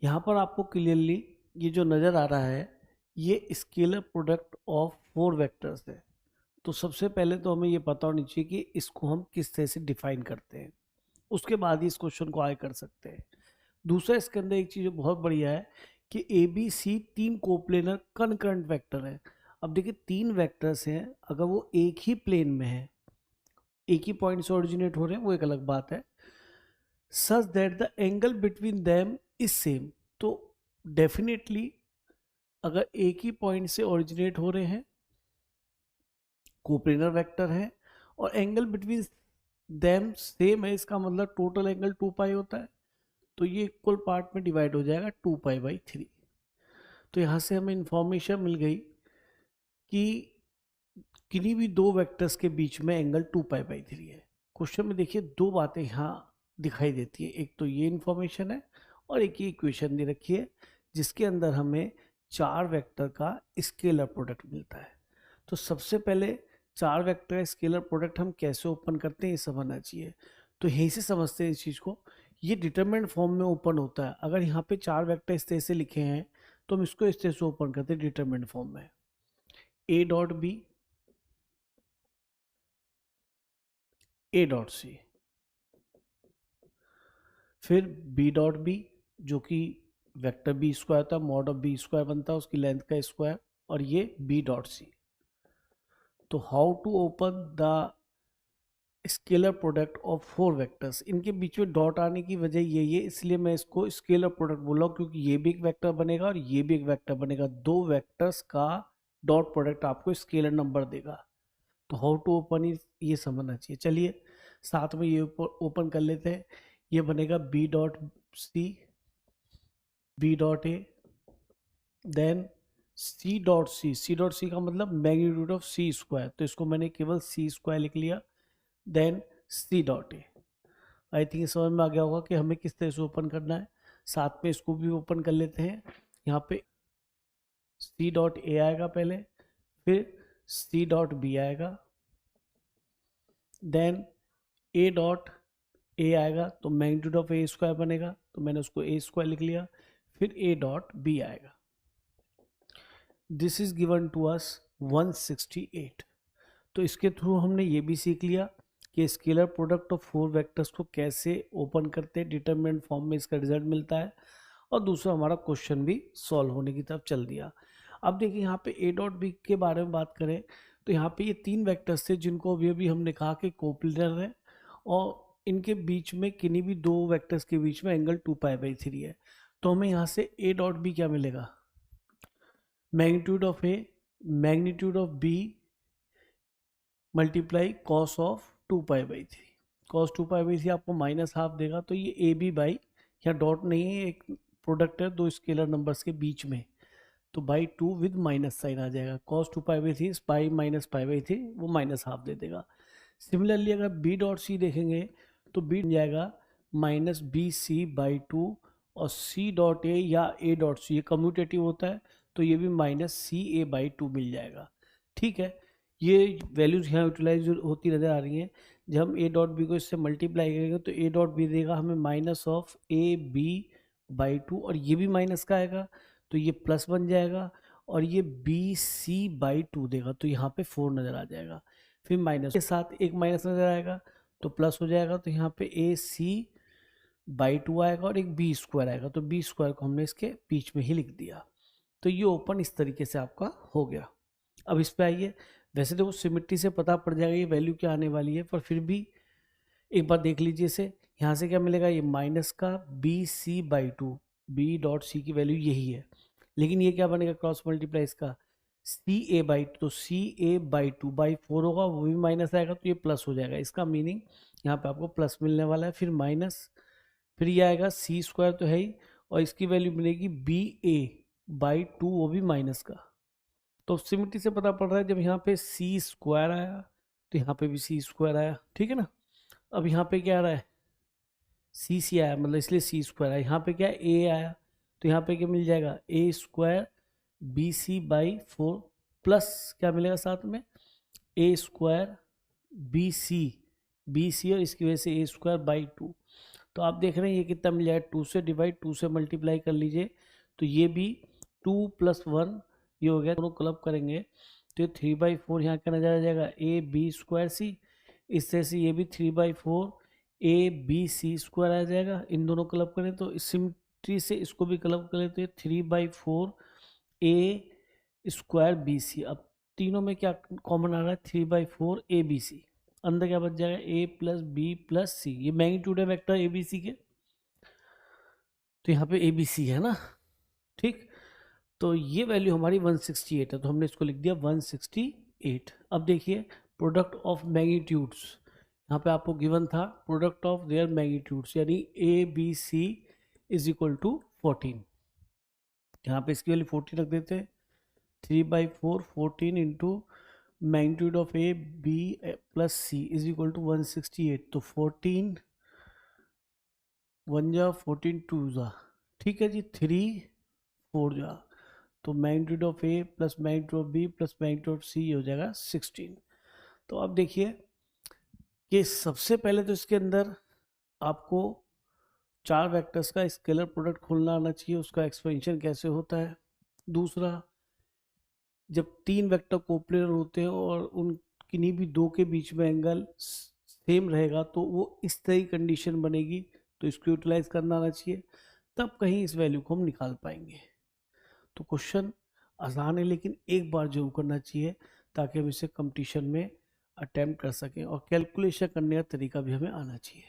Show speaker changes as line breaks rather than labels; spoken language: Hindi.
यहाँ पर आपको क्लियरली ये जो नज़र आ रहा है ये स्केलर प्रोडक्ट ऑफ 4 वेक्टर्स है। तो सबसे पहले तो हमें ये पता होनी चाहिए कि इसको हम किस तरह से डिफाइन करते हैं, उसके बाद ही इस क्वेश्चन को आगे कर सकते हैं। दूसरा इसके अंदर एक चीज़ बहुत बढ़िया है कि A B C 3 coplanar concurrent vector है। अब देखिए 3 वेक्टर्स हैं, अगर वो एक ही प्लेन में है, एक ही पॉइंट से ओरिजिनेट हो रहे हैं, वो एक अलग बात है। Such that the angle between them is same, तो डेफिनेटली अगर एक ही पॉइंट से ओरिजिनेट हो रहे हैं, कोप्लेनर वेक्टर है और एंगल बिटवीन देम सेम है, इसका मतलब टोटल एंगल 2 पाई होता है। तो ये इक्वल पार्ट में डिवाइड हो जाएगा 2 पाई बाई 3। तो यहाँ से हमें इंफॉर्मेशन मिल गई कि किन्हीं भी दो वेक्टर्स के बीच में एंगल 2 पाई बाई 3 है। क्वेश्चन में देखिए दो बातें यहाँ दिखाई देती है, एक तो ये इंफॉर्मेशन है और एक ये इक्वेशन दे रखी है जिसके अंदर हमें 4 वेक्टर का स्केलर प्रोडक्ट मिलता है। तो सबसे पहले 4 वेक्टर का स्केलर प्रोडक्ट हम कैसे ओपन करते हैं ये समझना चाहिए। तो यहीं से समझते हैं इस चीज़ को। ये डिटरमिनेंट फॉर्म में ओपन होता है। अगर यहाँ पे 4 वेक्टर इस तरह से लिखे हैं तो हम इसको इस तरह से ओपन करते हैं डिटरमिनेंट फॉर्म में। A dot B, A dot C, फिर बी डॉट बी जो कि वेक्टर बी स्क्वायर था, मॉड ऑफ बी स्क्वायर बनता है उसकी लेंथ का स्क्वायर, और ये बी डॉट सी। तो how to open the scalar product of 4 vectors. इनके बीच में डॉट आने की वजह ये इसलिए मैं इसको स्केलर प्रोडक्ट बोल रहा हूँ क्योंकि ये भी एक वेक्टर बनेगा और ये भी एक वेक्टर बनेगा। दो वेक्टर्स का डॉट प्रोडक्ट आपको स्केलर नंबर देगा। तो हाउ टू ओपन ये समझना चाहिए। चलिए साथ में ये ओपन कर लेते हैं। ये बनेगा B dot C, B dot A, then C dot C. C dot C का मतलब मैग्नीट्यूड ऑफ सी स्क्वायर, तो इसको मैंने केवल सी स्क्वायर लिख लिया। Then C dot A. I think समझ में आ गया होगा कि हमें किस तरह से ओपन करना है। साथ में इसको भी ओपन कर लेते हैं। यहाँ पे सी डॉट ए आएगा पहले, फिर सी डॉट बी आएगा, देन ए डॉट ए आएगा तो मैग्नीट्यूड ऑफ ए स्क्वायर बनेगा, तो मैंने उसको ए स्क्वायर लिख लिया। फिर ए डॉट बी आएगा। This is given to us 168। तो इसके थ्रू हमने ये भी सीख लिया कि स्केलर प्रोडक्ट ऑफ 4 वेक्टर्स को कैसे ओपन करते हैं, डिटरमिनेंट फॉर्म में इसका रिजल्ट मिलता है। और दूसरा हमारा क्वेश्चन भी सॉल्व होने की तरफ चल दिया। अब देखिए यहाँ पे ए डॉट बी के बारे में बात करें तो यहाँ पे ये 3 वेक्टर्स थे जिनको अभी हमने कहा कि कोप्लेनर है और इनके बीच में किन्हीं भी दो वेक्टर्स के बीच में एंगल 2 पाई बाई 3 है। तो हमें यहाँ से ए डॉट बी क्या मिलेगा, magnitude of A magnitude of B multiply cos of 2 pi by 3। Cos 2 pi by 3 आपको माइनस हाफ देगा, तो ये ए बी बाई, यहाँ डॉट नहीं है, एक प्रोडक्ट है दो स्केलर नंबर्स के बीच में, तो बाई 2 विद माइनस साइन आ जाएगा। Cos 2 pi by 3 pi minus pi by 3 वो माइनस हाफ दे देगा। सिमिलरली अगर बी डॉट सी देखेंगे तो बी बन जाएगा माइनस बी सी बाई 2, और सी डॉट ए या ए डॉट सी ये कम्यूटेटिव होता है तो ये भी माइनस सी ए बाई 2 मिल जाएगा। ठीक है, ये वैल्यूज यहाँ यूटिलाइज होती नज़र आ रही हैं। जब हम ए डॉट बी को इससे मल्टीप्लाई करेंगे तो ए डॉट बी देगा हमें minus of A B by 2, और ये भी माइनस का आएगा तो ये प्लस बन जाएगा, और ये बी सी बाई 2 देगा तो यहाँ पे 4 नज़र आ जाएगा। फिर माइनस के साथ एक माइनस नज़र आएगा तो प्लस हो जाएगा, तो यहाँ पे ए सी बाई 2 आएगा और एक बी स्क्वायर आएगा, तो बी स्क्वायर को हमने इसके बीच में ही लिख दिया। तो ये ओपन इस तरीके से आपका हो गया। अब इस पे आइए। वैसे तो वो सिमिट्री से पता पड़ जाएगा ये वैल्यू क्या आने वाली है, पर फिर भी एक बार देख लीजिए इसे। यहाँ से क्या मिलेगा, ये माइनस का B C by 2, B dot C की वैल्यू यही है, लेकिन ये क्या बनेगा क्रॉस मल्टीप्लाई इसका सी ए बाई 2, तो सी ए बाई 2 बाई 4 होगा, वो भी माइनस आएगा तो ये प्लस हो जाएगा। इसका मीनिंग यहाँ पे आपको प्लस मिलने वाला है। फिर माइनस, फिर ये आएगा सी स्क्वायर तो है ही, और इसकी वैल्यू मिलेगी बी ए बाई 2, वो भी माइनस का। तो सिमिट्री से पता पड़ रहा है जब यहाँ पे सी स्क्वायर आया तो यहाँ पे भी सी स्क्वायर आया। ठीक है ना। अब यहाँ पे क्या आ रहा है, सी सी आया, मतलब इसलिए सी स्क्वायर आया। यहाँ पे क्या ए आया तो यहाँ पे क्या मिल जाएगा, A square B C by 4 plus क्या मिलेगा साथ में, ए स्क्वायर बी सी और इसकी वजह से ए स्क्वायर बाई 2। तो आप देख रहे हैं ये कितना मिल जाएगा, 2 से डिवाइड, 2 से मल्टीप्लाई कर लीजिए, तो ये भी 2 + 1 ये हो गया, दोनों क्लब करेंगे तो ये 3/4 यहाँ क्या नजर आ जाएगा, AB²C। इस तरह से ये भी 3/4 ABC² आ जाएगा, इन दोनों क्लब करें तो सिमिट्री से इसको भी क्लब करें तो ये 3/4 A² BC। अब तीनों में क्या कॉमन आ रहा है, 3/4 ABC, अंदर क्या बच जाएगा, A + B + C। ये मैग्नीट्यूड है वेक्टर ABC के, तो यहाँ पे ABC है ना, ठीक। तो ये वैल्यू हमारी 168 है, तो हमने इसको लिख दिया 168। अब देखिए प्रोडक्ट ऑफ मैग्नीट्यूड्स, यहाँ पे आपको गिवन था प्रोडक्ट ऑफ देयर मैग्नीट्यूड्स, यानी ABC = 14। यहाँ पे इसकी वैल्यू 14 रख देते हैं, 3/4 14 into magnitude of A B + C = 168। तो 14 1 जा 14 2 जा, ठीक है जी, 3 4 जा, तो magnitude of A + magnitude of B + magnitude of C हो जाएगा 16। तो अब देखिए कि सबसे पहले तो इसके अंदर आपको 4 वेक्टर्स का स्केलर प्रोडक्ट खोलना आना चाहिए, उसका एक्सपेंशन कैसे होता है। दूसरा, जब 3 वेक्टर कोप्लेनर होते हैं और उन किन्हीं भी 2 के बीच में एंगल सेम रहेगा तो वो इस तरह की कंडीशन बनेगी, तो इसको यूटिलाइज करना आना चाहिए, तब कहीं इस वैल्यू को हम निकाल पाएंगे। तो क्वेश्चन आसान है, लेकिन एक बार जरूर करना चाहिए ताकि हम इसे कंपटीशन में अटेम्प्ट कर सकें, और कैलकुलेशन करने का तरीका भी हमें आना चाहिए।